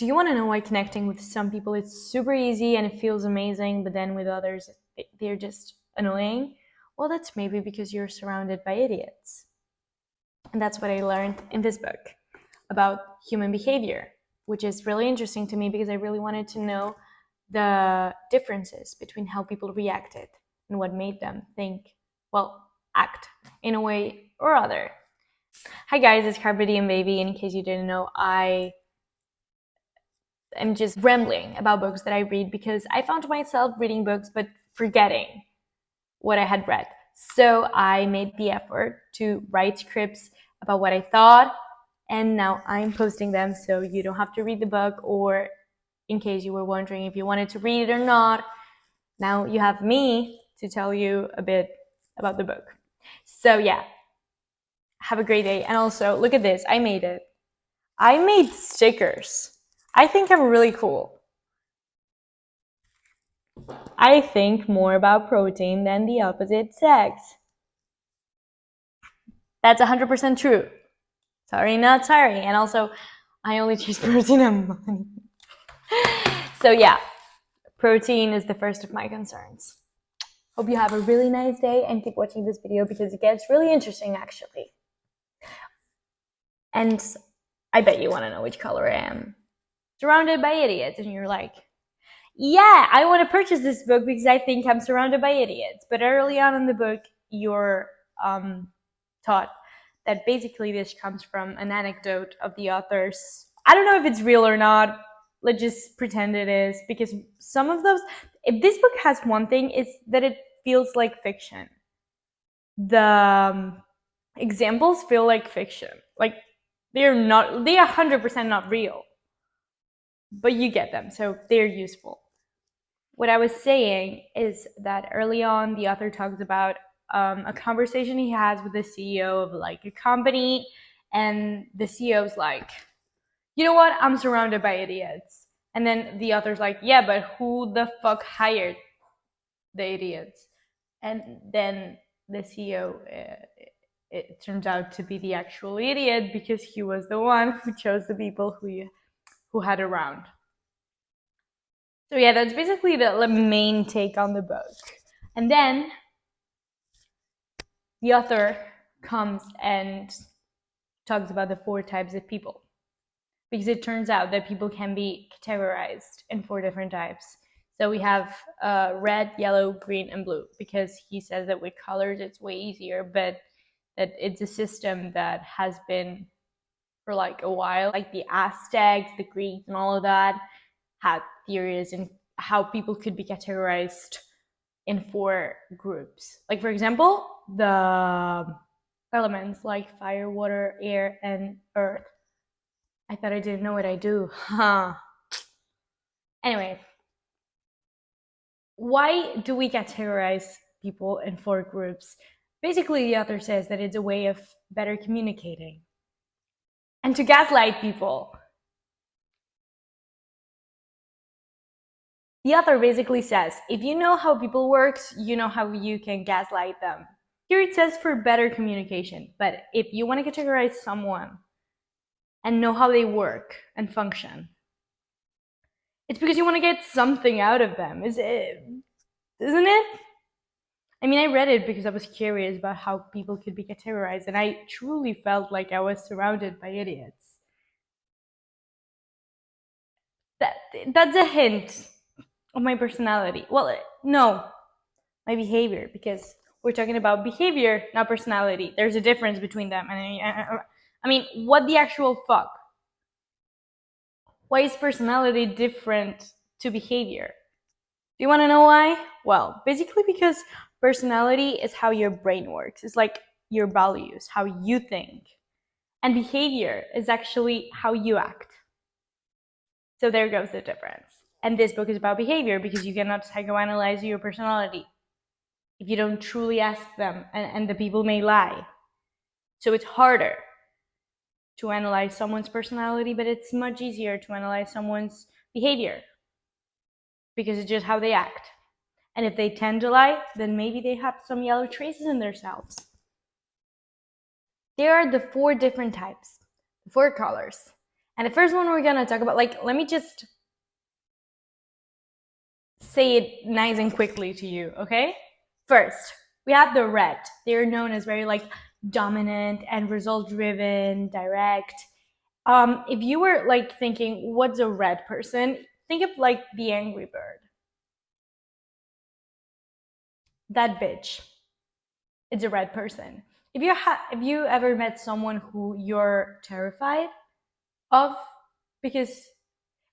Do you want to know why connecting with some people is super easy and it feels amazing, but then with others, they're just annoying? Well, that's maybe because you're surrounded by idiots. And that's what I learned in this book about human behavior, which is really interesting to me because I really wanted to know the differences between how people reacted and what made them think, well, act in a way or other. Hi guys, it's carpediembby. In case you didn't know, I am just rambling about books that I read because I found myself reading books but forgetting what I had read. So I made the effort to write scripts about what I thought, and now I'm posting them so you don't have to read the book, or in case you were wondering if you wanted to read it or not, now you have me to tell you a bit about the book. So yeah, have a great day. And also, look at this, I made it. I made stickers. I think I'm really cool. I think more about protein than the opposite sex. That's 100% true. Sorry, not sorry. And also, I only choose protein and money. So yeah, protein is the first of my concerns. Hope you have a really nice day and keep watching this video because it gets really interesting actually. And I bet you want to know which color I am. Surrounded by idiots, and you're like, yeah, I want to purchase this book because I think I'm surrounded by idiots. But early on in the book, you're taught that basically this comes from an anecdote of the author's. I don't know if it's real or not. Let's just pretend it is, because some of those, if this book has one thing, it's that it feels like fiction. The examples feel like fiction. Like they're 100% not real. But you get them, so they're useful. What I was saying is that early on, the author talks about a conversation he has with the CEO of like a company, and the CEO's like, you know what, I'm surrounded by idiots. And then the author's like, yeah, but who the fuck hired the idiots? And then the CEO, it turns out to be the actual idiot because he was the one who chose the people who had around. So yeah, that's basically the main take on the book. And then the author comes and talks about the 4 types of people. Because it turns out that people can be categorized in 4 different types. So we have red, yellow, green, and blue. Because he says that with colors it's way easier, but that it's a system that has been for like a while. Like the Aztecs, the Greeks, and all of that had theories in how people could be categorized in 4 groups. Like, for example, the elements like fire, water, air, and earth. I thought I didn't know what I do. Huh. Anyway, why do we categorize people in 4 groups? Basically, the author says that it's a way of better communicating and to gaslight people. The author basically says, if you know how people work, you know how you can gaslight them. Here it says for better communication, but if you want to categorize someone and know how they work and function, it's because you want to get something out of them, isn't it? I mean, I read it because I was curious about how people could be categorized, and I truly felt like I was surrounded by idiots. That's a hint of my personality. Well, no, my behavior, because we're talking about behavior, not personality. There's a difference between them. I mean, what the actual fuck? Why is personality different to behavior? Do you want to know why? Well, basically because personality is how your brain works. It's like your values, how you think. And behavior is actually how you act. So there goes the difference. And this book is about behavior because you cannot psychoanalyze your personality if you don't truly ask them, and the people may lie. So it's harder to analyze someone's personality, but it's much easier to analyze someone's behavior because it's just how they act. And if they tend to lie, then maybe they have some yellow traces in themselves. There are the 4 different types, 4 colors. And the first one we're gonna talk about, like, let me just say it nice and quickly to you, okay? First, we have the red. They're known as very like dominant and result driven, direct. If you were like thinking, what's a red person? Think of like the Angry Bird. That bitch. It's a red person. If you ever met someone who you're terrified of, because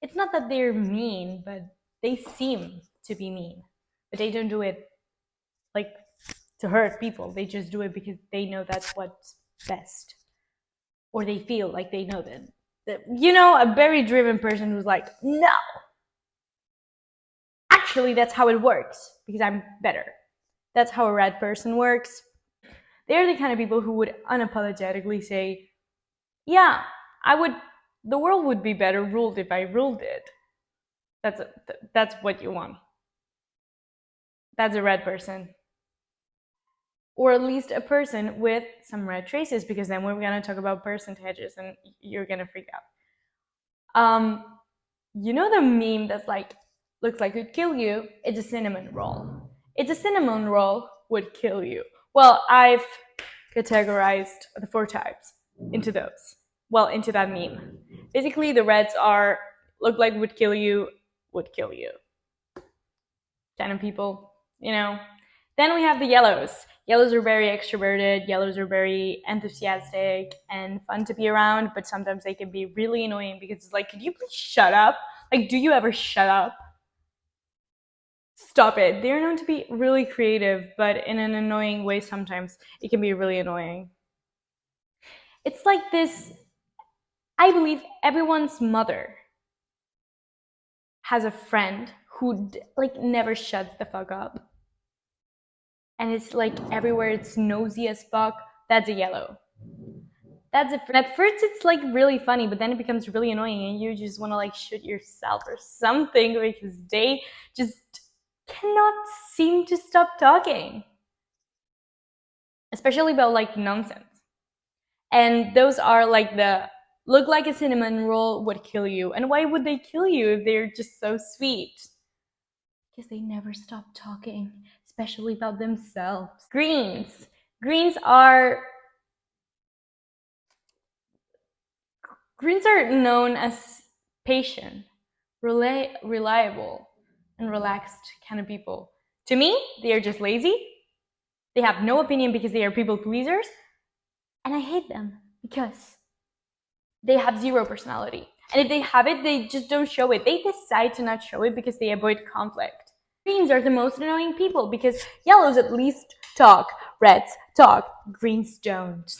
it's not that they're mean, but they seem to be mean, but they don't do it like to hurt people. They just do it because they know that's what's best, or they feel like they know that you know, a very driven person who's like, no, actually that's how it works because I'm better. That's how a red person works. They're the kind of people who would unapologetically say, yeah, the world would be better ruled if I ruled it. That's what you want. That's a red person. Or at least a person with some red traces, because then we're going to talk about percentages and you're going to freak out. You know the meme that's like, looks like it would kill you? It's a cinnamon roll. It's a cinnamon roll would kill you. Well, I've categorized the 4 types into those. Well, into that meme. Basically, the reds are look like would kill you kind of people, you know. Then we have the yellows. Yellows are very extroverted. Yellows are very enthusiastic and fun to be around, but sometimes they can be really annoying because it's like, could you please shut up? Like, do you ever shut up? Stop it. They're known to be really creative, but in an annoying way sometimes. It can be really annoying. It's like this, I believe everyone's mother has a friend who like never shuts the fuck up. And it's like everywhere, it's nosy as fuck. That's a yellow. That's it. At first it's like really funny, but then it becomes really annoying and you just want to like shoot yourself or something because they just cannot seem to stop talking. Especially about like nonsense. And those are like the look like a cinnamon roll would kill you. And why would they kill you if they're just so sweet? Because they never stop talking, especially about themselves. Greens. Greens are known as patient, reliable, and relaxed kind of people. To me, they are just lazy. They have no opinion because they are people pleasers. And I hate them because they have zero personality. And if they have it, they just don't show it. They decide to not show it because they avoid conflict. Greens are the most annoying people because yellows at least talk, reds talk, greens don't.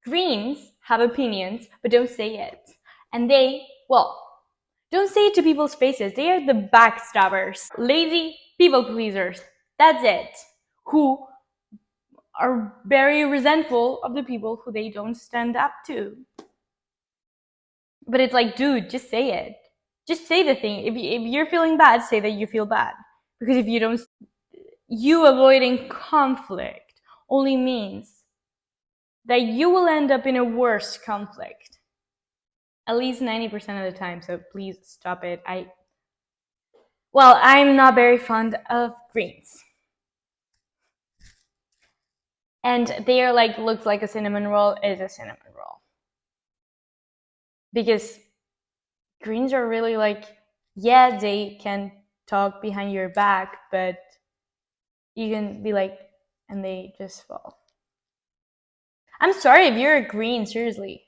Greens have opinions, but don't say it. And they, well, don't say it to people's faces. They are the backstabbers, lazy people pleasers. That's it. Who are very resentful of the people who they don't stand up to. But it's like, dude, just say it. Just say the thing. If you're feeling bad, say that you feel bad. Because if you don't, you avoiding conflict only means that you will end up in a worse conflict. At least 90% of the time, so please stop it. I'm not very fond of greens. And they are like, looks like a cinnamon roll, is a cinnamon roll. Because greens are really like, yeah, they can talk behind your back, but you can be like, and they just fall. I'm sorry if you're a green, seriously.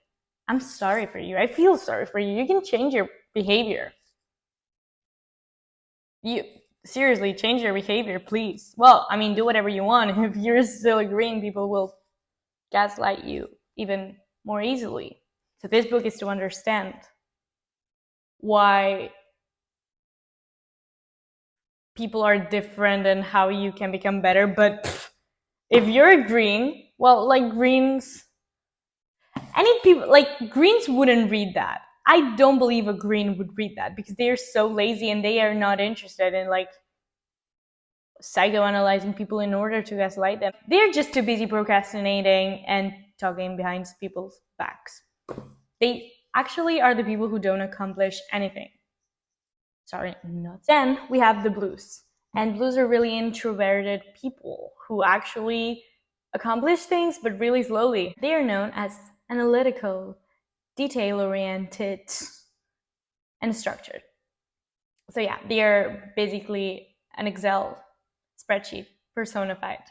I'm sorry for you. I feel sorry for you. You can change your behavior. You seriously change your behavior, please. Well, I mean, do whatever you want. If you're still a green, people will gaslight you even more easily. So this book is to understand why people are different and how you can become better. But if you're a green, well, like greens, any people, like greens wouldn't read that. I don't believe a green would read that because they are so lazy and they are not interested in like psychoanalyzing people in order to gaslight them. They're just too busy procrastinating and talking behind people's backs. actually are the people who don't accomplish anything. Sorry, not. Then we have the blues. And blues are really introverted people who actually accomplish things, but really slowly. They are known as analytical, detail-oriented, and structured. So yeah, they are basically an Excel spreadsheet personified.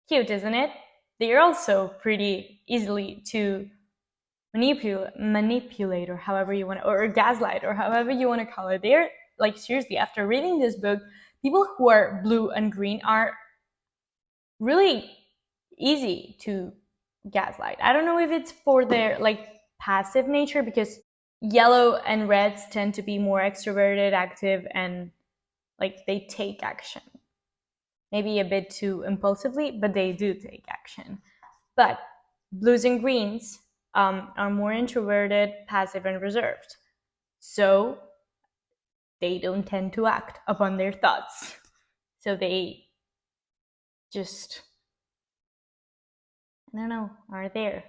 Cute, isn't it? They are also pretty easily to manipulate, or however you want to, or gaslight, or however you want to call it. They're like, seriously, after reading this book, people who are blue and green are really easy to gaslight. I don't know if it's for their like passive nature, because yellow and reds tend to be more extroverted, active, and like they take action. Maybe a bit too impulsively, but they do take action. But blues and greens are more introverted, passive, and reserved. So they don't tend to act upon their thoughts. So they just, I don't know, are there.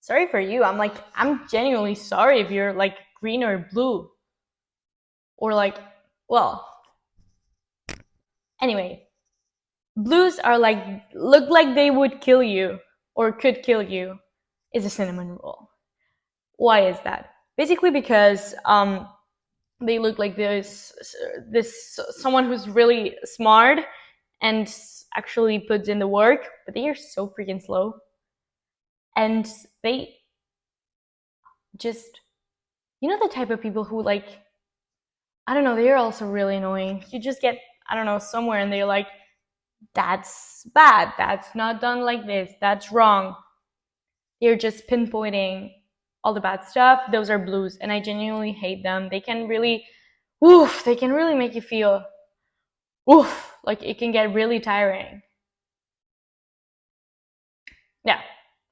Sorry for you. I'm genuinely sorry if you're like green or blue. Or like, well, anyway, blues are like, look like they would kill you or could kill you, is a cinnamon roll. Why is that? Basically because they look like this someone who's really smart and actually puts in the work, but they are so freaking slow. And they just, you know, the type of people who like, I don't know, they're also really annoying. You just get, I don't know, somewhere and they're like, that's bad, that's not done like this, that's wrong. They're just pinpointing all the bad stuff. Those are blues, and I genuinely hate them. They can really, they can really make you feel, like it can get really tiring. Yeah,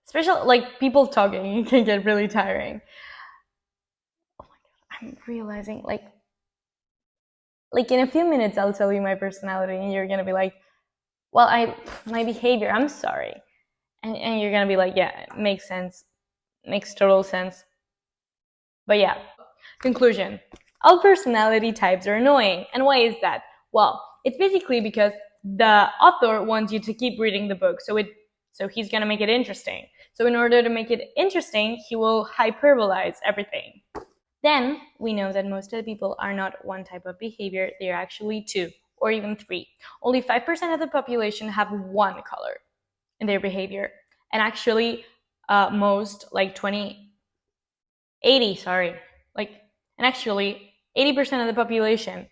especially like people talking, it can get really tiring. Oh my god, I'm realizing like in a few minutes I'll tell you my personality, and you're gonna be like, well, my behavior, I'm sorry. And you're gonna be like, yeah, it makes sense. Makes total sense. But yeah, conclusion. All personality types are annoying. And why is that? Well, it's basically because the author wants you to keep reading the book, so he's gonna make it interesting. So in order to make it interesting, he will hyperbolize everything. Then we know that most of the people are not one type of behavior, they're actually two or even three. Only 5% of the population have one color in their behavior. And actually, most, like 80% of the population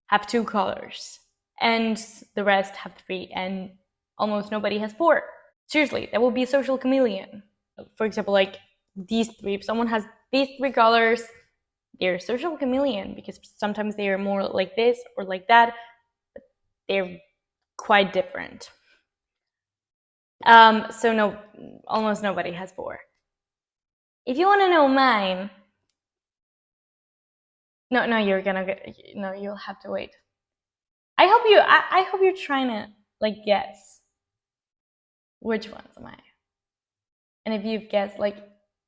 have two colors, and the rest have three, and almost nobody has four. Seriously, that would be a social chameleon. For example, like these three, if someone has these three colors, they're a social chameleon, because sometimes they are more like this or like that, but they're quite different. So no, almost nobody has four. If you want to know mine, no, you'll have to wait. I hope you're trying to like guess which ones am I. And if you've guessed, like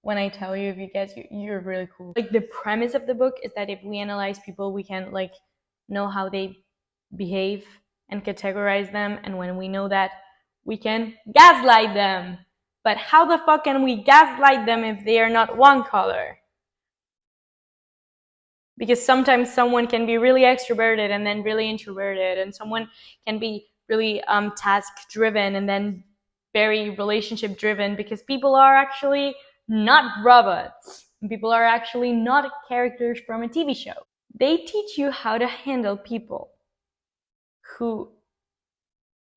when I tell you, if you guess, you're really cool. Like the premise of the book is that if we analyze people, we can like know how they behave and categorize them, and when we know that, we can gaslight them. But how the fuck can we gaslight them if they are not one color? Because sometimes someone can be really extroverted and then really introverted, and someone can be really task driven and then very relationship driven, because people are actually not robots. People are actually not characters from a TV show. They teach you how to handle people who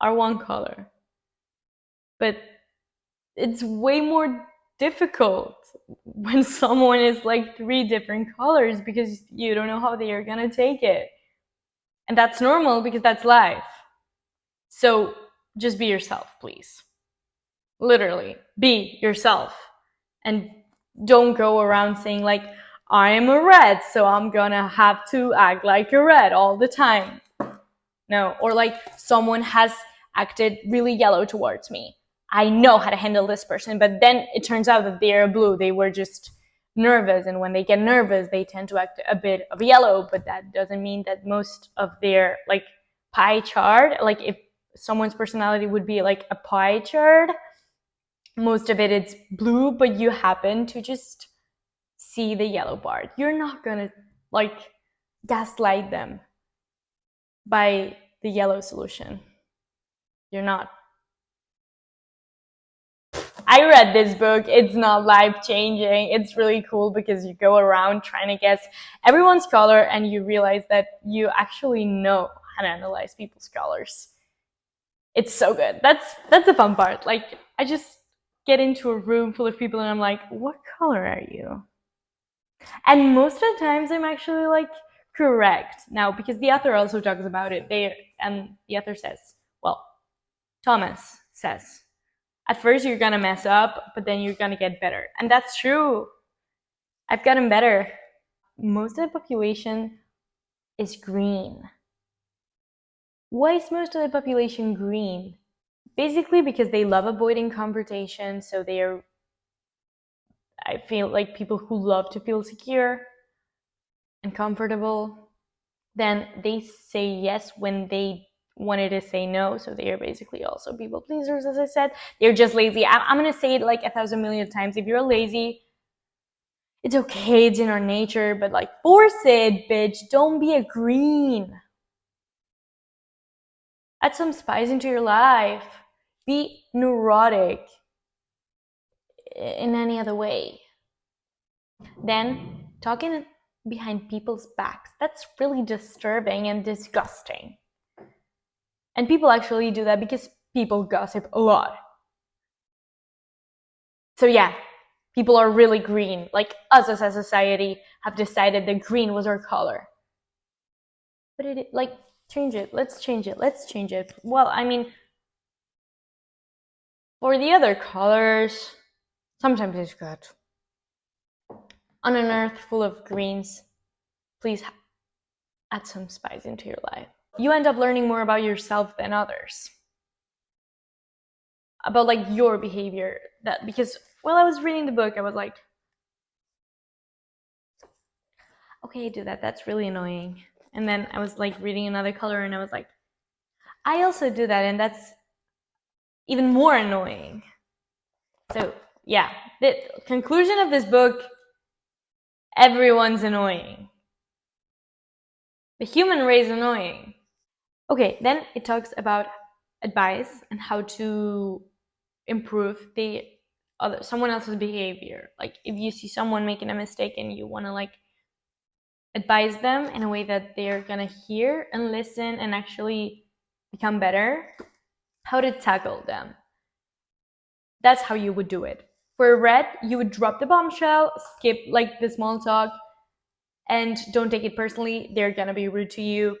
are one color. But it's way more difficult when someone is like three different colors, because you don't know how they are gonna take it. And that's normal, because that's life. So just be yourself, please. Literally, be yourself. And don't go around saying like, I am a red, so I'm gonna have to act like a red all the time. No, or like someone has acted really yellow towards me. I know how to handle this person. But then it turns out that they're blue. They were just nervous, and when they get nervous, they tend to act a bit of yellow. But that doesn't mean that most of their like pie chart, like if someone's personality would be like a pie chart, most of it it's blue, but you happen to just see the yellow part. You're not gonna like gaslight them by the yellow solution. You're not. I read this book. It's not life-changing. It's really cool because you go around trying to guess everyone's color and you realize that you actually know how to analyze people's colors. It's so good. That's the fun part. Like, I just get into a room full of people and I'm like, what color are you? And most of the times I'm actually like correct. Now, because the author also talks about it, and the author says, well, Thomas says, at first you're gonna mess up, but then you're gonna get better. And that's true. I've gotten better. Most of the population is green. Why is most of the population green? Basically because they love avoiding confrontation, so I feel like people who love to feel secure and comfortable, then they say yes when they wanted to say no. So they are basically also people pleasers, as I said. They're just lazy. I'm going to say it like 1,000 million times. If you're lazy, it's okay. It's in our nature, but like force it, bitch. Don't be a green. Add some spice into your life. Be neurotic in any other way. Then talking behind people's backs. That's really disturbing and disgusting. And people actually do that because people gossip a lot. So yeah, people are really green. Like us as a society have decided that green was our color. But change it. Let's change it. Let's change it. Well, I mean, for the other colors, sometimes it's good. On an earth full of greens, please add some spice into your life. You end up learning more about yourself than others. About like your behavior. That because while I was reading the book, I was like, okay, I do that. That's really annoying. And then I was like reading another color and I was like, I also do that, and that's even more annoying. So yeah, the conclusion of this book, everyone's annoying. The human race is annoying. Okay, then it talks about advice and how to improve someone else's behavior. Like if you see someone making a mistake and you want to like advise them in a way that they're gonna hear and listen and actually become better, how to tackle them. That's how you would do it. For red, you would drop the bombshell, skip like the small talk, and don't take it personally. They're gonna be rude to you.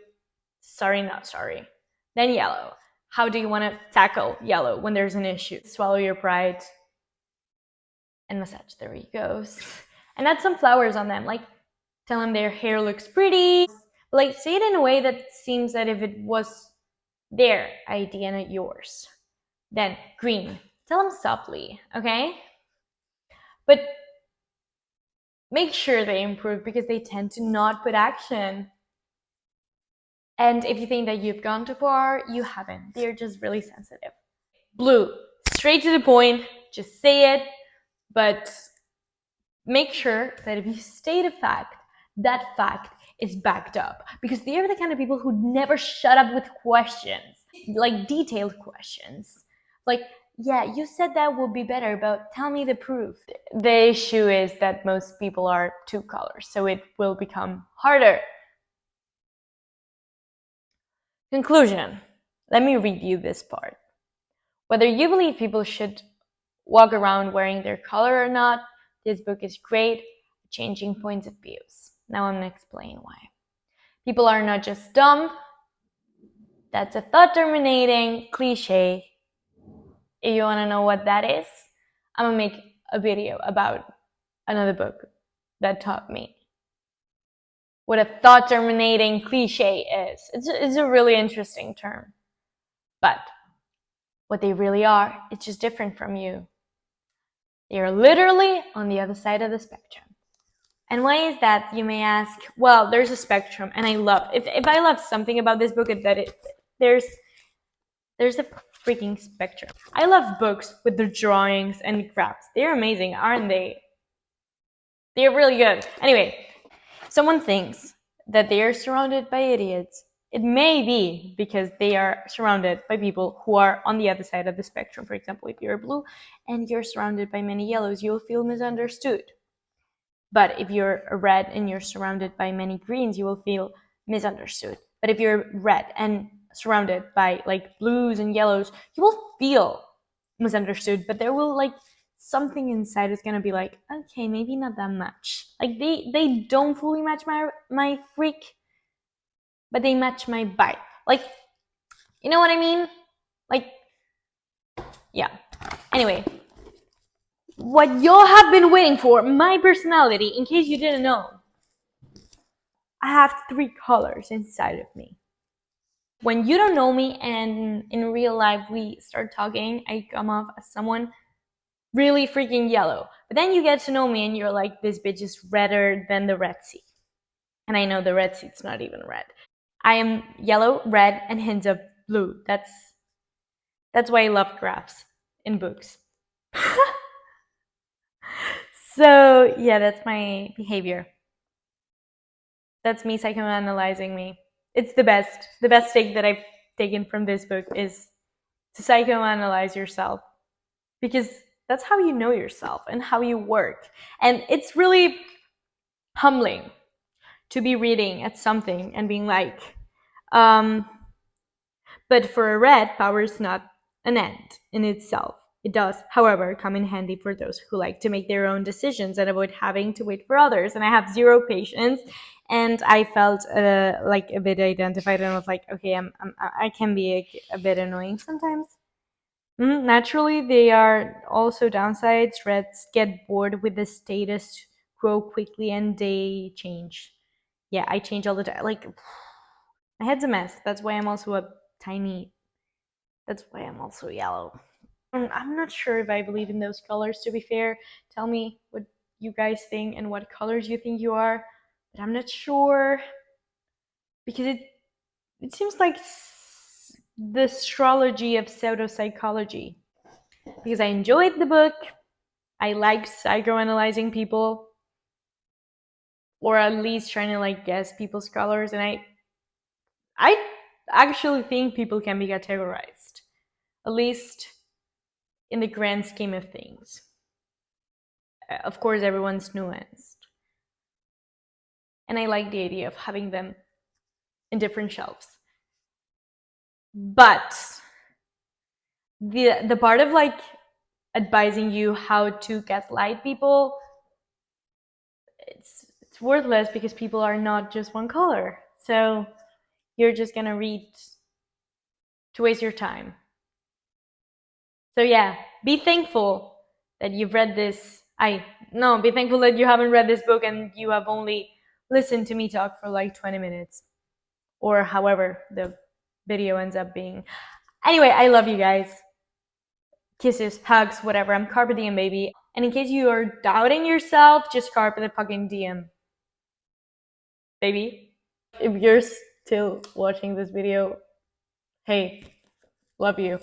Sorry, not sorry. Then yellow. How do you want to tackle yellow when there's an issue? Swallow your pride and massage their egos. And add some flowers on them. Like tell them their hair looks pretty. Like say it in a way that seems that if it was their idea, not yours. Then green. Tell them softly, okay? But make sure they improve because they tend to not put action. And if you think that you've gone too far, you haven't. They're just really sensitive. Blue, straight to the point, just say it, but make sure that if you state a fact, that fact is backed up. Because they're the kind of people who never shut up with questions, like detailed questions. Like, yeah, you said that would be better, but tell me the proof. The issue is that most people are two colors, so it will become harder. Conclusion. Let me read you this part. Whether you believe people should walk around wearing their color or not, this book is great at changing points of views. Now I'm going to explain why. People are not just dumb. That's a thought-terminating cliche. If you want to know what that is, I'm going to make a video about another book that taught me what a thought-terminating cliche is. It's a really interesting term. But what they really are. It's just different from you. They are literally on the other side of the spectrum. And why is that, you may ask? Well, there's a spectrum, and I love, if I love something about this book, it's that there's a freaking spectrum. I love books with the drawings and graphs. They're amazing, aren't they? They're really good. Anyway, someone thinks that they are surrounded by idiots. It may be because they are surrounded by people who are on the other side of the spectrum. For example, if you're blue and you're surrounded by many yellows, you'll feel misunderstood. But if you're a red and you're surrounded by many greens, you will feel misunderstood. But if you're red and surrounded by like blues and yellows, you will feel misunderstood. But there will like something inside is gonna be like, okay, maybe not that much. Like they don't fully match my freak, but they match my vibe. Like, you know what I mean? Like, yeah. Anyway, what y'all have been waiting for, my personality, in case you didn't know. I have 3 colors inside of me. When you don't know me and in real life we start talking, I come off as someone really freaking yellow. But then you get to know me and you're like, this bitch is redder than the Red Sea. And I know the Red Sea's not even red. I am yellow, red, and hints of blue. That's why I love graphs in books. So yeah, that's my behavior. That's me psychoanalyzing me. It's the best. The best take that I've taken from this book is to psychoanalyze yourself, because that's how you know yourself and how you work. And it's really humbling to be reading at something and being like, but for a red, power is not an end in itself. It does, however, come in handy for those who like to make their own decisions and avoid having to wait for others. And I have zero patience, and I felt like a bit identified, and was like, okay, I can be a bit annoying sometimes. Naturally, they are also downsides. Reds get bored with the status quo quickly, and they change. Yeah, I change all the time. Like, my head's a mess. That's why I'm also that's why I'm also yellow. I'm not sure if I believe in those colors, to be fair. Tell me what you guys think and what colors you think you are. But I'm not sure, because it seems like the astrology of pseudopsychology. Because I enjoyed the book. I like psychoanalyzing people, or at least trying to like guess people's colors, and I actually think people can be categorized, at least in the grand scheme of things. Of course, everyone's nuanced, and I like the idea of having them in different shelves. But the part of like advising you how to gaslight people, it's worthless, because people are not just one color. So you're just gonna read to waste your time. So yeah, be thankful that you've read this. Be thankful that you haven't read this book and you have only listened to me talk for like 20 minutes, or however the video ends up being. Anyway, I love you guys. Kisses, hugs, whatever. I'm carpediembby. And in case you are doubting yourself, just carpe the fucking diem, baby. If you're still watching this video, hey, love you.